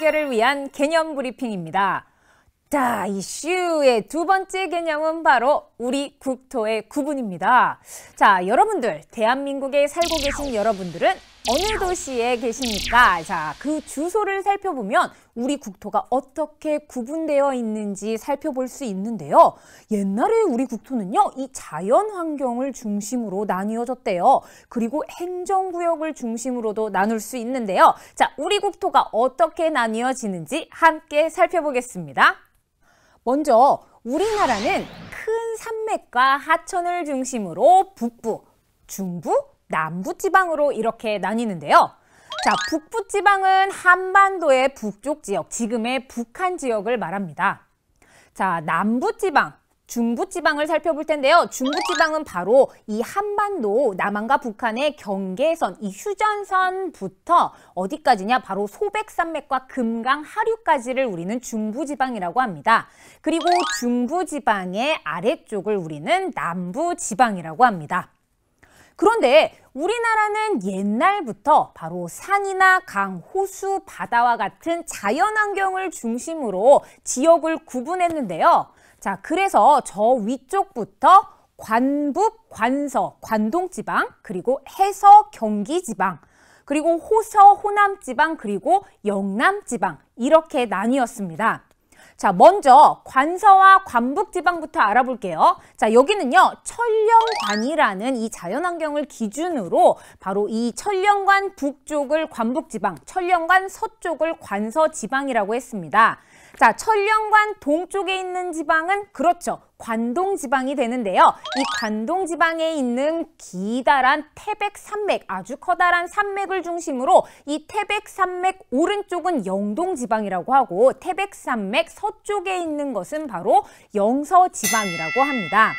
해결을 위한 개념 브리핑입니다. 자, 이슈의 두 번째 개념은 바로 우리 국토의 구분입니다. 자, 여러분들, 대한민국에 살고 계신 여러분들은 어느 도시에 계십니까? 자, 그 주소를 살펴보면 우리 국토가 어떻게 구분되어 있는지 살펴볼 수 있는데요. 옛날에 우리 국토는요, 이 자연 환경을 중심으로 나뉘어졌대요. 그리고 행정구역을 중심으로도 나눌 수 있는데요. 자, 우리 국토가 어떻게 나뉘어지는지 함께 살펴보겠습니다. 먼저 우리나라는 큰 산맥과 하천을 중심으로 북부, 중부, 남부지방으로 이렇게 나뉘는데요. 자, 북부지방은 한반도의 북쪽 지역, 지금의 북한 지역을 말합니다. 자, 남부지방, 중부지방을 살펴볼 텐데요. 중부지방은 바로 이 한반도, 남한과 북한의 경계선, 이 휴전선부터 어디까지냐? 바로 소백산맥과 금강 하류까지를 우리는 중부지방이라고 합니다. 그리고 중부지방의 아래쪽을 우리는 남부지방이라고 합니다. 그런데 우리나라는 옛날부터 바로 산이나 강, 호수, 바다와 같은 자연환경을 중심으로 지역을 구분했는데요. 자, 그래서 저 위쪽부터 관북, 관서, 관동지방, 그리고 해서, 경기지방, 그리고 호서, 호남지방, 그리고 영남지방 이렇게 나뉘었습니다. 자, 먼저 관서와 관북지방부터 알아볼게요. 자, 여기는요, 천령관이라는 이 자연환경을 기준으로 바로 이 천령관 북쪽을 관북지방, 천령관 서쪽을 관서지방이라고 했습니다. 자, 천령관 동쪽에 있는 지방은 그렇죠, 관동지방이 되는데요. 이 관동지방에 있는 기다란 태백산맥, 아주 커다란 산맥을 중심으로 이 태백산맥 오른쪽은 영동지방이라고 하고 태백산맥 서쪽에 있는 것은 바로 영서지방이라고 합니다.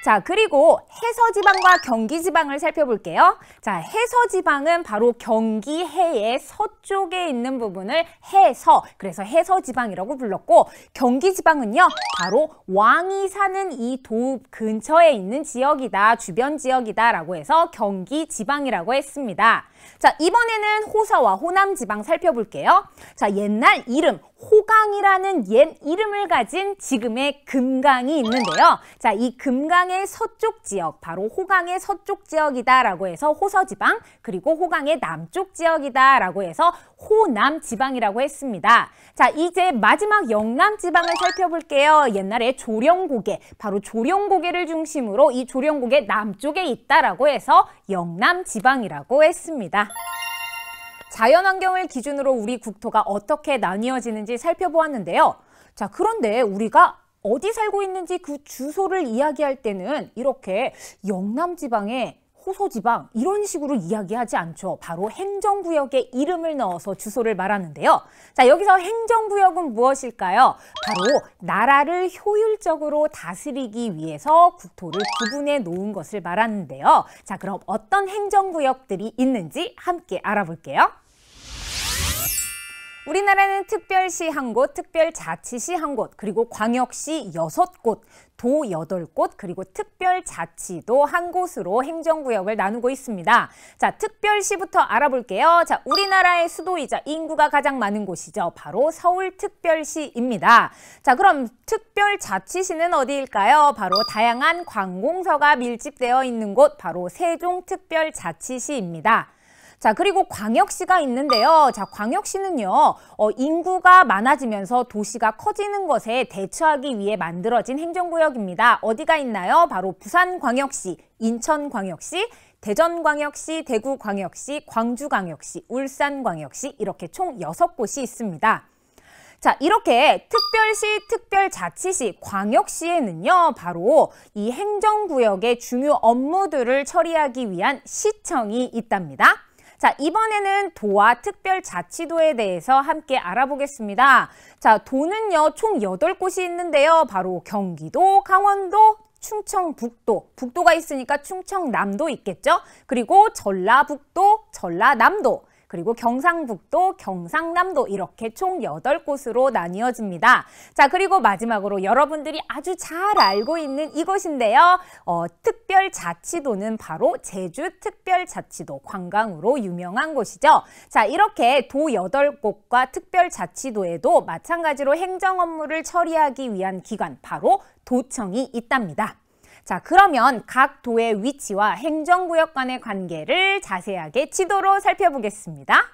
자, 그리고 해서지방과 경기지방을 살펴볼게요. 자, 해서지방은 바로 경기 해의 서쪽에 있는 부분을 해서, 그래서 해서지방이라고 불렀고, 경기지방은요, 바로 왕이 사는 이 도 근처에 있는 지역이다, 주변 지역이다라고 해서 경기지방이라고 했습니다. 자, 이번에는 호서와 호남지방 살펴볼게요. 자, 옛날 이름 호강이라는 옛 이름을 가진 지금의 금강이 있는데요. 자, 이 금강의 서쪽 지역, 바로 호강의 서쪽 지역이다라고 해서 호서지방, 그리고 호강의 남쪽 지역이다라고 해서 호남지방이라고 했습니다. 자, 이제 마지막 영남지방을 살펴볼게요. 옛날에 조령고개, 바로 조령고개를 중심으로 이 조령고개 남쪽에 있다라고 해서 영남지방이라고 했습니다. 자연환경을 기준으로 우리 국토가 어떻게 나뉘어지는지 살펴보았는데요. 자, 그런데 우리가 어디 살고 있는지 그 주소를 이야기할 때는 이렇게 영남지방에 호서지방 이런 식으로 이야기하지 않죠. 바로 행정구역의 이름을 넣어서 주소를 말하는데요. 자, 여기서 행정구역은 무엇일까요? 바로 나라를 효율적으로 다스리기 위해서 국토를 구분해 놓은 것을 말하는데요. 자, 그럼 어떤 행정구역들이 있는지 함께 알아볼게요. 우리나라는 특별시 1곳, 특별자치시 1곳, 그리고 광역시 6곳, 도 8곳, 그리고 특별자치도 1곳으로 행정구역을 나누고 있습니다. 자, 특별시부터 알아볼게요. 자, 우리나라의 수도이자 인구가 가장 많은 곳이죠. 바로 서울특별시입니다. 자, 그럼 특별자치시는 어디일까요? 바로 다양한 관공서가 밀집되어 있는 곳, 바로 세종특별자치시입니다. 자, 그리고 광역시가 있는데요. 자, 광역시는요, 인구가 많아지면서 도시가 커지는 것에 대처하기 위해 만들어진 행정구역입니다. 어디가 있나요? 바로 부산광역시, 인천광역시, 대전광역시, 대구광역시, 광주광역시, 울산광역시 이렇게 총 6곳이 있습니다. 자, 이렇게 특별시, 특별자치시, 광역시에는요, 바로 이 행정구역의 중요 업무들을 처리하기 위한 시청이 있답니다. 자, 이번에는 도와 특별자치도에 대해서 함께 알아보겠습니다. 자, 도는요, 총 8곳이 있는데요. 바로 경기도, 강원도, 충청북도, 북도가 있으니까 충청남도 있겠죠? 그리고 전라북도, 전라남도, 그리고 경상북도, 경상남도 이렇게 총 8곳으로 나뉘어집니다. 자, 그리고 마지막으로 여러분들이 아주 잘 알고 있는 이곳인데요. 특별자치도는 바로 제주특별자치도, 관광으로 유명한 곳이죠. 자, 이렇게 도 8곳과 특별자치도에도 마찬가지로 행정 업무를 처리하기 위한 기관, 바로 도청이 있답니다. 자, 그러면 각 도의 위치와 행정구역 간의 관계를 자세하게 지도로 살펴보겠습니다.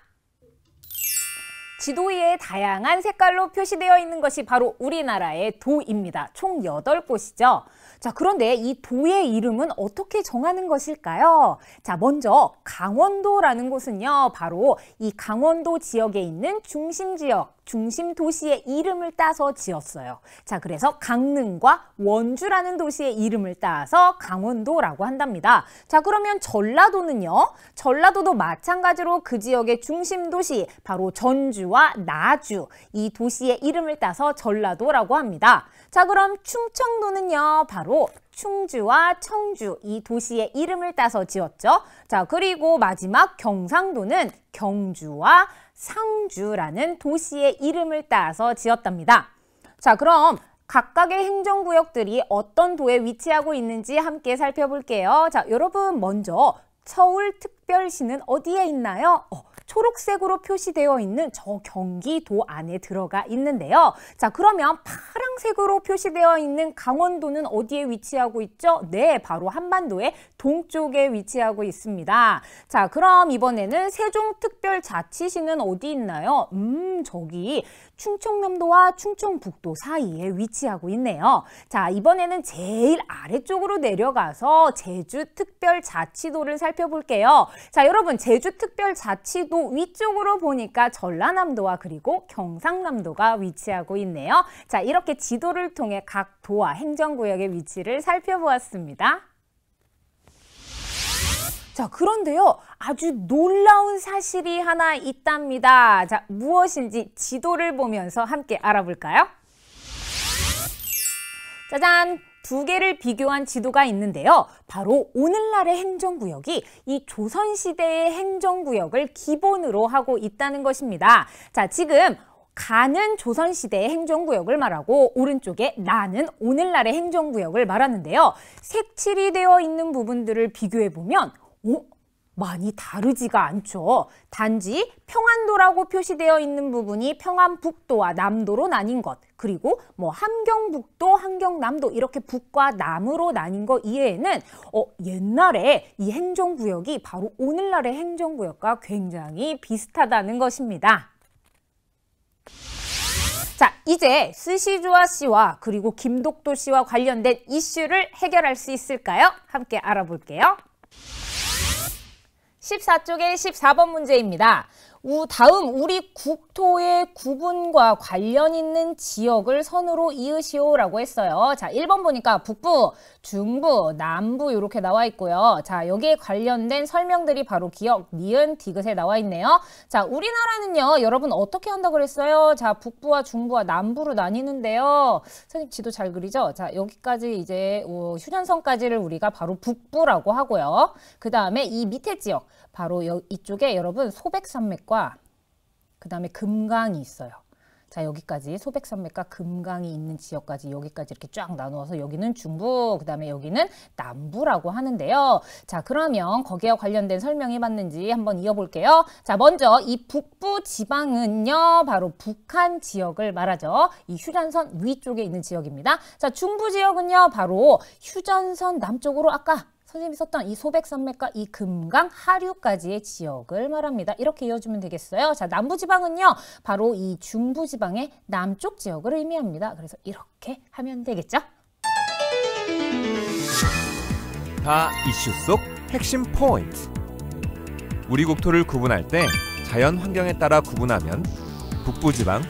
지도 위에 다양한 색깔로 표시되어 있는 것이 바로 우리나라의 도입니다. 총 8곳이죠. 자, 그런데 이 도의 이름은 어떻게 정하는 것일까요? 자, 먼저 강원도라는 곳은요, 바로 이 강원도 지역에 있는 중심지역, 중심 도시의 이름을 따서 지었어요. 자, 그래서 강릉과 원주라는 도시의 이름을 따서 강원도라고 한답니다. 자, 그러면 전라도는요? 전라도도 마찬가지로 그 지역의 중심 도시, 바로 전주와 나주, 이 도시의 이름을 따서 전라도라고 합니다. 자, 그럼 충청도는요? 바로 충주와 청주, 이 도시의 이름을 따서 지었죠. 자, 그리고 마지막 경상도는 경주와 상주라는 도시의 이름을 따서 지었답니다. 자, 그럼 각각의 행정구역들이 어떤 도에 위치하고 있는지 함께 살펴볼게요. 자, 여러분 먼저 서울특별시는 어디에 있나요? 초록색으로 표시되어 있는 저 경기도 안에 들어가 있는데요. 자, 그러면 파란색으로 표시되어 있는 강원도는 어디에 위치하고 있죠? 네, 바로 한반도의 동쪽에 위치하고 있습니다. 자, 그럼 이번에는 세종특별자치시는 어디 있나요? 저기 충청남도와 충청북도 사이에 위치하고 있네요. 자, 이번에는 제일 아래쪽으로 내려가서 제주특별자치도를 살펴볼게요. 자, 여러분 제주특별자치도 위쪽으로 보니까 전라남도와 그리고 경상남도가 위치하고 있네요. 자, 이렇게 지도를 통해 각 도와 행정구역의 위치를 살펴보았습니다. 자, 그런데요, 아주 놀라운 사실이 하나 있답니다. 자, 무엇인지 지도를 보면서 함께 알아볼까요? 짜잔! 2개를 비교한 지도가 있는데요. 바로 오늘날의 행정구역이 이 조선시대의 행정구역을 기본으로 하고 있다는 것입니다. 자, 지금 가는 조선시대의 행정구역을 말하고 오른쪽에 나는 오늘날의 행정구역을 말하는데요. 색칠이 되어 있는 부분들을 비교해보면 많이 다르지가 않죠. 단지 평안도라고 표시되어 있는 부분이 평안북도와 남도로 나뉜 것, 그리고 함경북도, 함경남도 이렇게 북과 남으로 나뉜 것 이외에는 옛날에 이 행정구역이 바로 오늘날의 행정구역과 굉장히 비슷하다는 것입니다. 자, 이제 스시조아 씨와 그리고 김독도 씨와 관련된 이슈를 해결할 수 있을까요? 함께 알아볼게요. 14쪽의 14번 문제입니다. 다음 우리 국토의 구분과 관련 있는 지역을 선으로 이으시오라고 했어요. 자, 1번 보니까 북부, 중부, 남부 이렇게 나와 있고요. 자, 여기에 관련된 설명들이 바로 기역, 니은, 디귿에 나와 있네요. 자, 우리나라는요, 여러분 어떻게 한다고 그랬어요? 자, 북부와 중부와 남부로 나뉘는데요. 선생님 지도 잘 그리죠? 자, 여기까지 이제 휴전선까지를 우리가 바로 북부라고 하고요. 그 다음에 이 밑에 지역, 바로 이쪽에 여러분 소백산맥과 그 다음에 금강이 있어요. 자, 여기까지 소백산맥과 금강이 있는 지역까지 여기까지 이렇게 쫙 나누어서 여기는 중부, 그 다음에 여기는 남부라고 하는데요. 자, 그러면 거기와 관련된 설명이 맞는지 한번 이어볼게요. 자, 먼저 이 북부 지방은요, 바로 북한 지역을 말하죠. 이 휴전선 위쪽에 있는 지역입니다. 자, 중부 지역은요, 바로 휴전선 남쪽으로 아까 선생님이 썼던 이 소백산맥과 이 금강 하류까지의 지역을 말합니다. 이렇게 이어주면 되겠어요. 자, 남부지방은요, 바로 이 중부지방의 남쪽 지역을 의미합니다. 그래서 이렇게 하면 되겠죠? 다 이슈 속 핵심 포인트. 우리 국토를 구분할 때 자연 환경에 따라 구분하면 북부지방,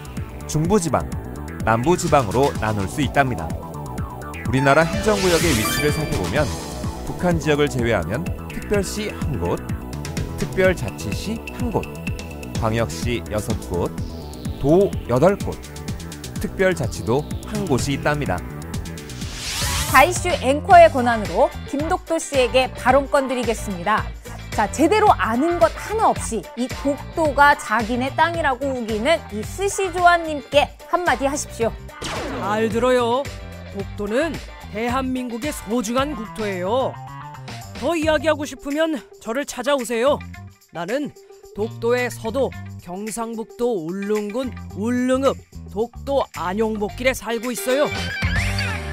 중부지방, 남부지방으로 나눌 수 있답니다. 우리나라 행정구역의 위치를 살펴보면 북한 지역을 제외하면 특별시 1곳, 특별자치시 1곳, 광역시 6곳, 도 8곳, 특별자치도 1곳이 있답니다. 다이슈 앵커의 권한으로 김독도 씨에게 발언권 드리겠습니다. 자, 제대로 아는 것 하나 없이 이 독도가 자기네 땅이라고 우기는 이 스시조아님께 한마디 하십시오. 잘 들어요. 독도는 대한민국의 소중한 국토예요. 더 이야기하고 싶으면 저를 찾아오세요. 나는 독도의 서도 경상북도 울릉군 울릉읍 독도 안용복길에 살고 있어요.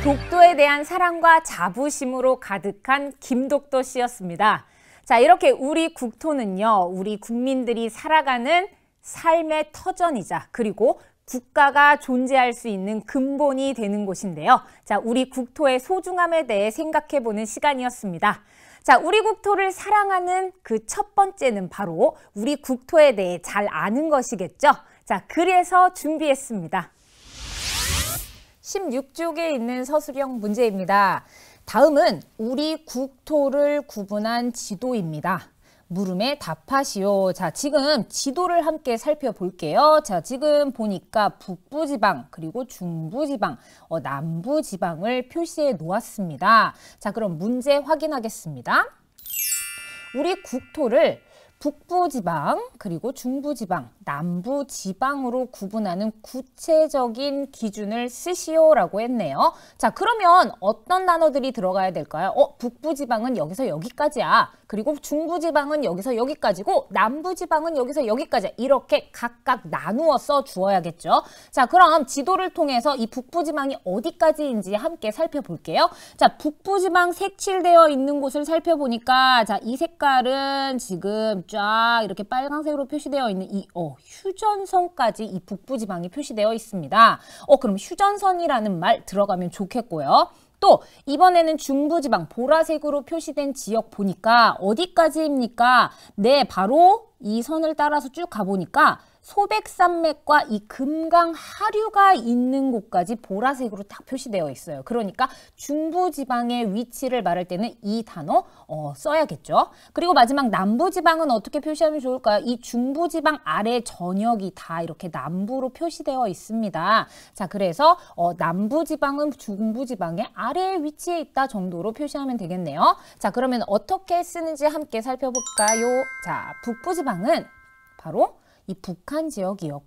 독도에 대한 사랑과 자부심으로 가득한 김독도 씨였습니다. 자, 이렇게 우리 국토는요, 우리 국민들이 살아가는 삶의 터전이자 그리고 국가가 존재할 수 있는 근본이 되는 곳인데요. 자, 우리 국토의 소중함에 대해 생각해보는 시간이었습니다. 자, 우리 국토를 사랑하는 그 첫 번째는 바로 우리 국토에 대해 잘 아는 것이겠죠. 자, 그래서 준비했습니다. 16쪽에 있는 서술형 문제입니다. 다음은 우리 국토를 구분한 지도입니다. 물음에 답하시오. 자, 지금 지도를 함께 살펴볼게요. 자, 지금 보니까 북부지방 그리고 중부지방, 남부지방을 표시해 놓았습니다. 자, 그럼 문제 확인하겠습니다. 우리 국토를 북부지방 그리고 중부지방, 남부지방으로 구분하는 구체적인 기준을 쓰시오라고 했네요. 자, 그러면 어떤 단어들이 들어가야 될까요? 북부지방은 여기서 여기까지야. 그리고 중부지방은 여기서 여기까지고 남부지방은 여기서 여기까지야. 이렇게 각각 나누어 써 주어야겠죠. 자, 그럼 지도를 통해서 이 북부지방이 어디까지인지 함께 살펴볼게요. 자, 북부지방 색칠되어 있는 곳을 살펴보니까 자, 이 색깔은 지금 쫙 이렇게 빨간색으로 표시되어 있는 이 휴전선까지 이 북부지방이 표시되어 있습니다. 그럼 휴전선이라는 말 들어가면 좋겠고요. 또 이번에는 중부지방 보라색으로 표시된 지역 보니까 어디까지입니까? 네, 바로 이 선을 따라서 쭉 가보니까 소백산맥과 이 금강 하류가 있는 곳까지 보라색으로 딱 표시되어 있어요. 그러니까 중부지방의 위치를 말할 때는 이 단어 써야겠죠. 그리고 마지막 남부지방은 어떻게 표시하면 좋을까요? 이 중부지방 아래 전역이 다 이렇게 남부로 표시되어 있습니다. 자, 그래서 남부지방은 중부지방의 아래에 위치해 있다 정도로 표시하면 되겠네요. 자, 그러면 어떻게 쓰는지 함께 살펴볼까요? 자, 북부지방은 바로 이 북한 지역이고,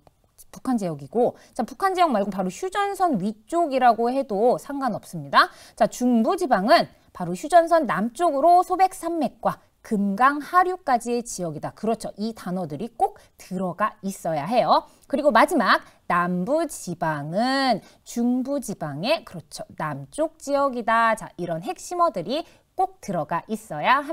자, 북한 지역 말고 바로 휴전선 위쪽이라고 해도 상관없습니다. 자, 중부지방은 바로 휴전선 남쪽으로 소백산맥과 금강 하류까지의 지역이다. 그렇죠. 이 단어들이 꼭 들어가 있어야 해요. 그리고 마지막 남부지방은 중부지방의 그렇죠. 남쪽 지역이다. 자, 이런 핵심어들이 꼭 들어가 있어야 합니다.